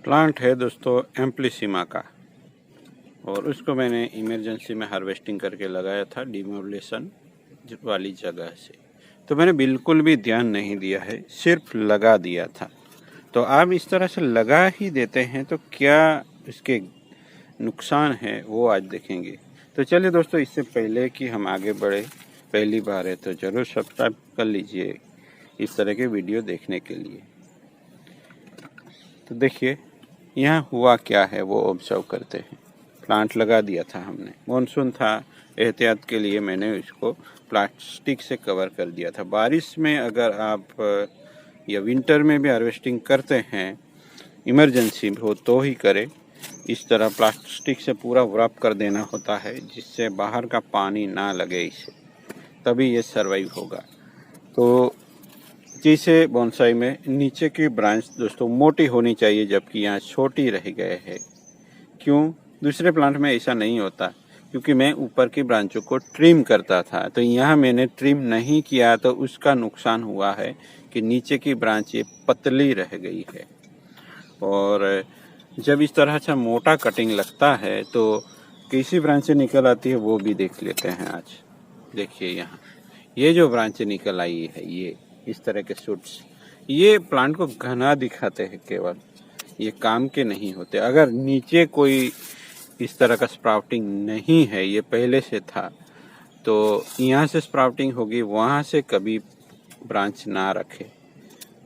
Plant है दोस्तों एम्प्लीसिमा का, और उसको मैंने इमरजेंसी में हार्वेस्टिंग करके लगाया था डिमोलेशन वाली जगह से। तो मैंने बिल्कुल भी ध्यान नहीं दिया है, सिर्फ लगा दिया था। तो आप इस तरह से लगा ही देते हैं तो क्या इसके नुकसान है वो आज देखेंगे। तो चलिए दोस्तों, इससे पहले कि हम आगे बढ़े, पहली बार है तो ज़रूर सब्सक्राइब कर लीजिए इस तरह के वीडियो देखने के लिए। तो देखिए यहाँ हुआ क्या है वो ऑब्जर्व करते हैं। प्लांट लगा दिया था हमने, मानसून था, एहतियात के लिए मैंने इसको प्लास्टिक से कवर कर दिया था। बारिश में अगर आप या विंटर में भी हार्वेस्टिंग करते हैं, इमरजेंसी हो तो ही करें। इस तरह प्लास्टिक से पूरा व्रैप कर देना होता है जिससे बाहर का पानी ना लगे इसे, तभी ये सर्वाइव होगा। तो जैसे बोनसाई में नीचे की ब्रांच दोस्तों मोटी होनी चाहिए, जबकि यहाँ छोटी रह गए हैं। क्यों? दूसरे प्लांट में ऐसा नहीं होता, क्योंकि मैं ऊपर की ब्रांचों को ट्रिम करता था। तो यहाँ मैंने ट्रिम नहीं किया तो उसका नुकसान हुआ है कि नीचे की ब्रांच ये पतली रह गई है। और जब इस तरह से मोटा कटिंग लगता है तो कैसी ब्रांचें निकल आती है वो भी देख लेते हैं आज। देखिए यहाँ ये जो ब्रांचें निकल आई है, ये इस तरह के शूट्स, ये प्लांट को घना दिखाते हैं केवल, ये काम के नहीं होते। अगर नीचे कोई इस तरह का स्प्राउटिंग नहीं है, ये पहले से था, तो यहाँ से स्प्राउटिंग होगी, वहाँ से कभी ब्रांच ना रखे।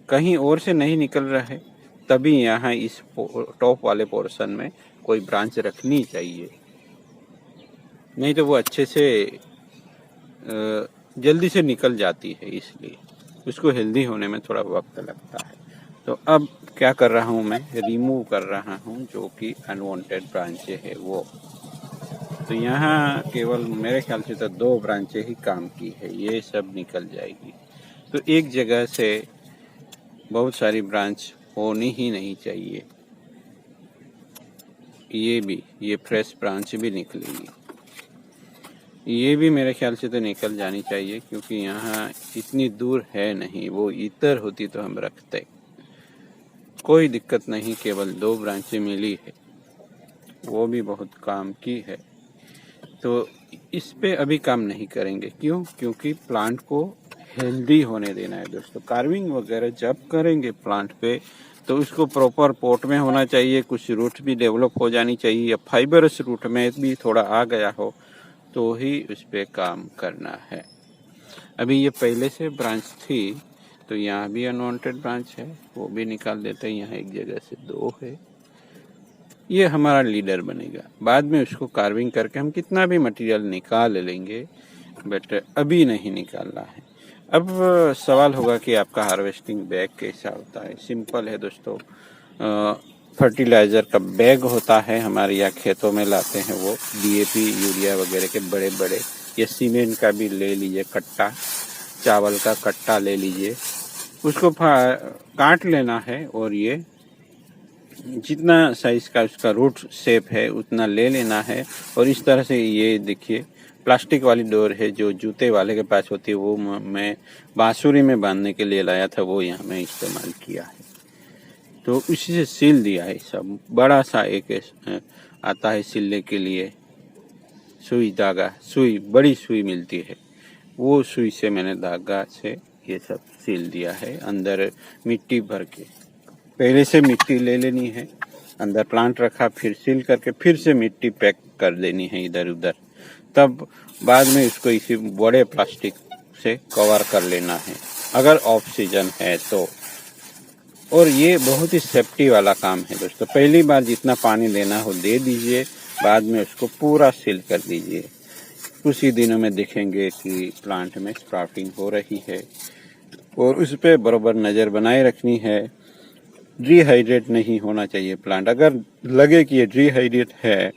कहीं और से नहीं निकल रहा है तभी यहाँ इस टॉप वाले पोर्शन में कोई ब्रांच रखनी चाहिए, नहीं तो वो अच्छे से जल्दी से निकल जाती है, इसलिए उसको हेल्दी होने में थोड़ा वक्त लगता है। तो अब क्या कर रहा हूँ, मैं रिमूव कर रहा हूँ जो कि अनवांटेड ब्रांचें है वो। तो यहाँ केवल मेरे ख्याल से तो 2 ब्रांचें ही काम की है, ये सब निकल जाएगी। तो एक जगह से बहुत सारी ब्रांच होनी ही नहीं चाहिए। ये फ्रेश ब्रांच भी निकलेगी, ये भी मेरे ख्याल से तो निकल जानी चाहिए, क्योंकि यहाँ इतनी दूर है नहीं। वो इधर होती तो हम रखते, कोई दिक्कत नहीं। केवल 2 ब्रांचें मिली है, वो भी बहुत काम की है। तो इस पे अभी काम नहीं करेंगे। क्यों? क्योंकि प्लांट को हेल्दी होने देना है दोस्तों। कार्विंग वगैरह जब करेंगे प्लांट पे तो उसको प्रॉपर पॉट में होना चाहिए, कुछ रूट भी डेवलप हो जानी चाहिए, या फाइबरस रूट में भी थोड़ा आ गया हो तो ही उस पर काम करना है। अभी ये पहले से ब्रांच थी तो यहाँ भी अनवांटेड ब्रांच है, वो भी निकाल देते हैं। यहाँ एक जगह से 2 है, ये हमारा लीडर बनेगा। बाद में उसको कार्विंग करके हम कितना भी मटेरियल निकाल लेंगे, बट अभी नहीं निकालना है। अब सवाल होगा कि आपका हार्वेस्टिंग बैग कैसा होता है। सिंपल है दोस्तों, फर्टिलाइज़र का बैग होता है, हमारे यहाँ खेतों में लाते हैं वो, DAP यूरिया वगैरह के बड़े बड़े, या सीमेंट का भी ले लीजिए कट्टा, चावल का कट्टा ले लीजिए, उसको काट लेना है और ये जितना साइज का उसका रूट शेप है उतना ले लेना है। और इस तरह से ये देखिए प्लास्टिक वाली डोर है जो जूते वाले के पास होती है, वो मैं बांसुरी में बांधने के लिए लाया था, वो यहाँ मैं इस्तेमाल किया है। तो उसी से सिल दिया है। सब बड़ा सा एक आता है सिलने के लिए, सुई धागा, सुई बड़ी सुई मिलती है, वो सुई से मैंने धागा से ये सब सिल दिया है। अंदर मिट्टी भर के, पहले से मिट्टी ले लेनी है, अंदर प्लांट रखा, फिर सील करके फिर से मिट्टी पैक कर देनी है इधर उधर, तब बाद में इसको इसी बड़े प्लास्टिक से कवर कर लेना है अगर ऑफ सीजन है तो। और ये बहुत ही सेफ्टी वाला काम है दोस्तों। पहली बार जितना पानी देना हो दे दीजिए, बाद में उसको पूरा सील कर दीजिए। कुछ ही दिनों में देखेंगे कि प्लांट में स्प्राउटिंग हो रही है, और उस पर बराबर नज़र बनाए रखनी है। डिहाइड्रेट नहीं होना चाहिए प्लांट। अगर लगे कि ये डिहाइड्रेट है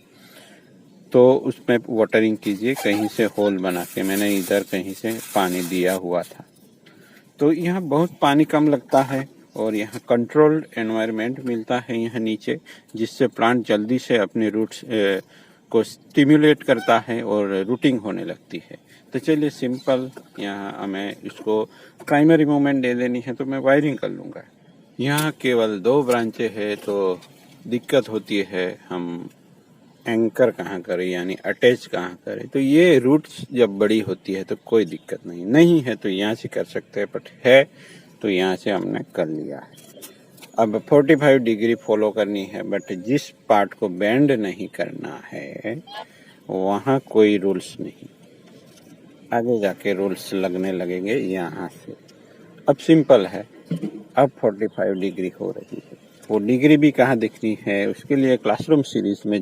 तो उसमें वाटरिंग कीजिए, कहीं से होल बना के। मैंने इधर कहीं से पानी दिया हुआ था। तो यहाँ बहुत पानी कम लगता है, और यहाँ कंट्रोल्ड एनवायरनमेंट मिलता है यहाँ नीचे, जिससे प्लांट जल्दी से अपने रूट्स को स्टिमुलेट करता है और रूटिंग होने लगती है। तो चलिए सिंपल, यहाँ हमें इसको प्राइमरी मूवमेंट दे देनी है तो मैं वायरिंग कर लूँगा। यहाँ केवल 2 ब्रांचें हैं तो दिक्कत होती है हम एंकर कहाँ करें, यानी अटैच कहाँ करें। तो ये रूट्स जब बड़ी होती है तो कोई दिक्कत नहीं है तो यहाँ से कर सकते हैं, बट है तो यहाँ से हमने कर लिया है। अब 45 डिग्री फॉलो करनी है, बट जिस पार्ट को बेंड नहीं करना है वहाँ कोई रूल्स नहीं, आगे जाके रूल्स लगने लगेंगे यहाँ से। अब सिंपल है, अब 45 डिग्री हो रही है। वो डिग्री भी कहाँ दिखनी है उसके लिए क्लासरूम सीरीज में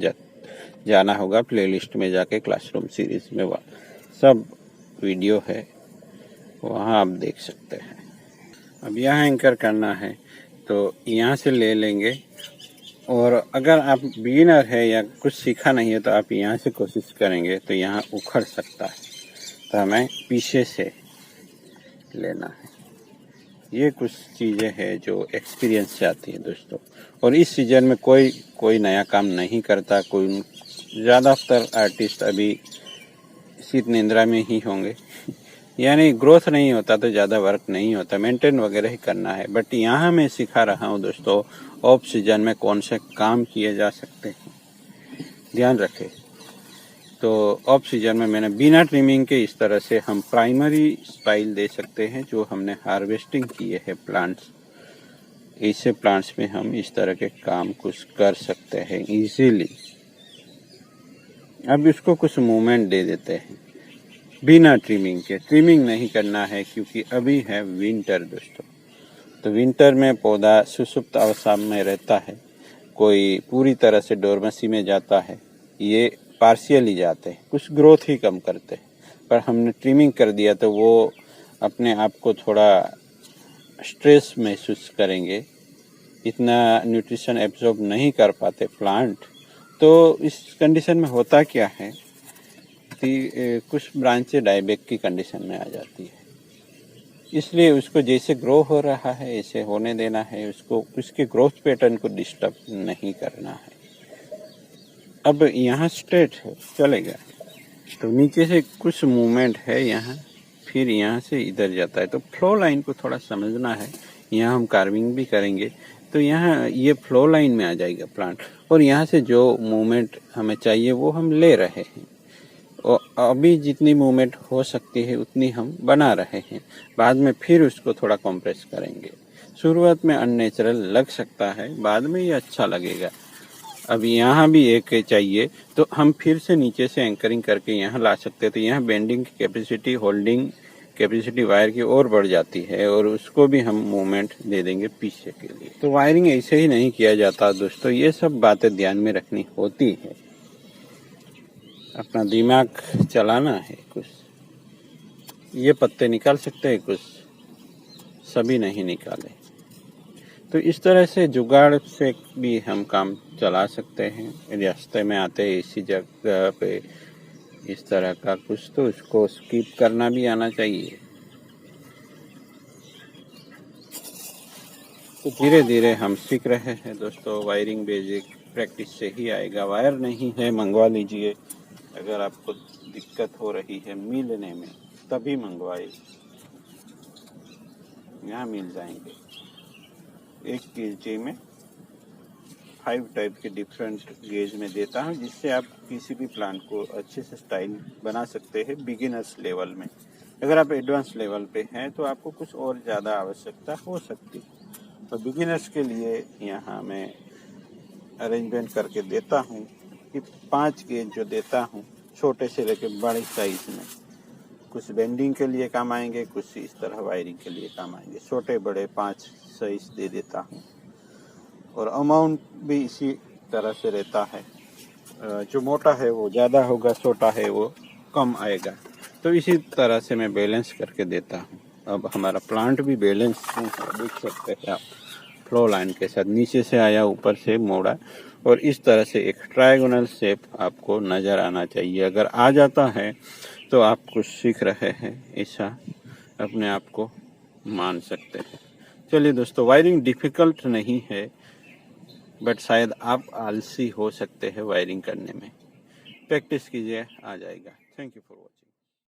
जाना होगा। प्लेलिस्ट में जाके क्लासरूम सीरीज में सब वीडियो है, वहाँ आप देख सकते हैं। अब यहाँ एंकर करना है तो यहाँ से ले लेंगे, और अगर आप बिगिनर है या कुछ सीखा नहीं है तो आप यहाँ से कोशिश करेंगे तो यहाँ उखड़ सकता है, तो हमें पीछे से लेना है। ये कुछ चीज़ें हैं जो एक्सपीरियंस से आती हैं दोस्तों। और इस सीजन में कोई नया काम नहीं करता, कोई ज़्यादातर आर्टिस्ट अभी शीत निंद्रा में ही होंगे, यानी ग्रोथ नहीं होता तो ज़्यादा वर्क नहीं होता, मेंटेन वगैरह ही करना है। बट यहाँ मैं सिखा रहा हूँ दोस्तों ऑफ सीजन में कौन से काम किए जा सकते हैं, ध्यान रखें। तो ऑफ सीजन में मैंने बिना ट्रिमिंग के इस तरह से हम प्राइमरी स्टाइल दे सकते हैं। जो हमने हार्वेस्टिंग किए हैं प्लांट्स, ऐसे प्लांट्स में हम इस तरह के काम कुछ कर सकते हैं इजीली। अब इसको कुछ मूवमेंट दे देते हैं बिना ट्रिमिंग के। ट्रिमिंग नहीं करना है क्योंकि अभी है विंटर दोस्तों, तो विंटर में पौधा सुसुप्त अवस्था में रहता है, कोई पूरी तरह से डोरमेसी में जाता है, ये पार्शियली जाते हैं, कुछ ग्रोथ ही कम करते हैं। पर हमने ट्रिमिंग कर दिया तो वो अपने आप को थोड़ा स्ट्रेस महसूस करेंगे, इतना न्यूट्रिशन एब्जॉर्ब नहीं कर पाते प्लांट। तो इस कंडीशन में होता क्या है कि कुछ ब्रांचें डायबैक की कंडीशन में आ जाती है, इसलिए उसको जैसे ग्रो हो रहा है ऐसे होने देना है, उसको उसके ग्रोथ पैटर्न को डिस्टर्ब नहीं करना है। अब यहाँ स्ट्रेट है चलेगा, तो नीचे से कुछ मूवमेंट है यहाँ, फिर यहाँ से इधर जाता है। तो फ्लो लाइन को थोड़ा समझना है, यहाँ हम कार्विंग भी करेंगे तो यहाँ ये फ्लो लाइन में आ जाएगा प्लांट, और यहाँ से जो मूवमेंट हमें चाहिए वो हम ले रहे हैं। और अभी जितनी मूवमेंट हो सकती है उतनी हम बना रहे हैं, बाद में फिर उसको थोड़ा कंप्रेस करेंगे। शुरुआत में अननेचुरल लग सकता है, बाद में ये अच्छा लगेगा। अब यहाँ भी एक चाहिए तो हम फिर से नीचे से एंकरिंग करके यहाँ ला सकते हैं, तो यहाँ बेंडिंग की कैपेसिटी, होल्डिंग कैपेसिटी वायर की और बढ़ जाती है, और उसको भी हम मूवमेंट दे देंगे पीछे के लिए। तो वायरिंग ऐसे ही नहीं किया जाता दोस्तों, ये सब बातें ध्यान में रखनी होती है, अपना दिमाग चलाना है। कुछ ये पत्ते निकाल सकते हैं, कुछ सभी नहीं निकाले। तो इस तरह से जुगाड़ से भी हम काम चला सकते हैं। रास्ते में आते हैं इसी जगह पे इस तरह का कुछ, तो उसको स्किप करना भी आना चाहिए। तो धीरे धीरे हम सीख रहे हैं दोस्तों। वायरिंग बेसिक प्रैक्टिस से ही आएगा, वायर नहीं है मंगवा लीजिए। अगर आपको दिक्कत हो रही है मिलने में तभी मंगवाइए, यहाँ मिल जाएंगे। एक केजी में 5 टाइप के डिफरेंट गेज में देता हूँ, जिससे आप किसी भी प्लांट को अच्छे से स्टाइल बना सकते हैं बिगिनर्स लेवल में। अगर आप एडवांस लेवल पे हैं तो आपको कुछ और ज़्यादा आवश्यकता हो सकती है। तो बिगिनर्स के लिए यहाँ मैं अरेंजमेंट करके देता हूँ कि 5 गेज जो देता हूँ छोटे से लेकर बड़े साइज में, कुछ बेंडिंग के लिए काम आएंगे, कुछ इस तरह वायरिंग के लिए काम आएंगे। छोटे बड़े 5 साइज दे देता हूँ, और अमाउंट भी इसी तरह से रहता है। जो मोटा है वो ज़्यादा होगा, छोटा है वो कम आएगा। तो इसी तरह से मैं बैलेंस करके देता हूँ। अब हमारा प्लांट भी बैलेंस देख सकते हैं आप, फ्लो लाइन के साथ नीचे से आया, ऊपर से मोड़ा, और इस तरह से एक ट्रायगोनल शेप आपको नज़र आना चाहिए। अगर आ जाता है तो आप कुछ सीख रहे हैं, ऐसा अपने आप को मान सकते हैं। चलिए दोस्तों, वायरिंग डिफ़िकल्ट नहीं है, बट शायद आप आलसी हो सकते हैं वायरिंग करने में। प्रैक्टिस कीजिए, आ जाएगा। Thank you for watching.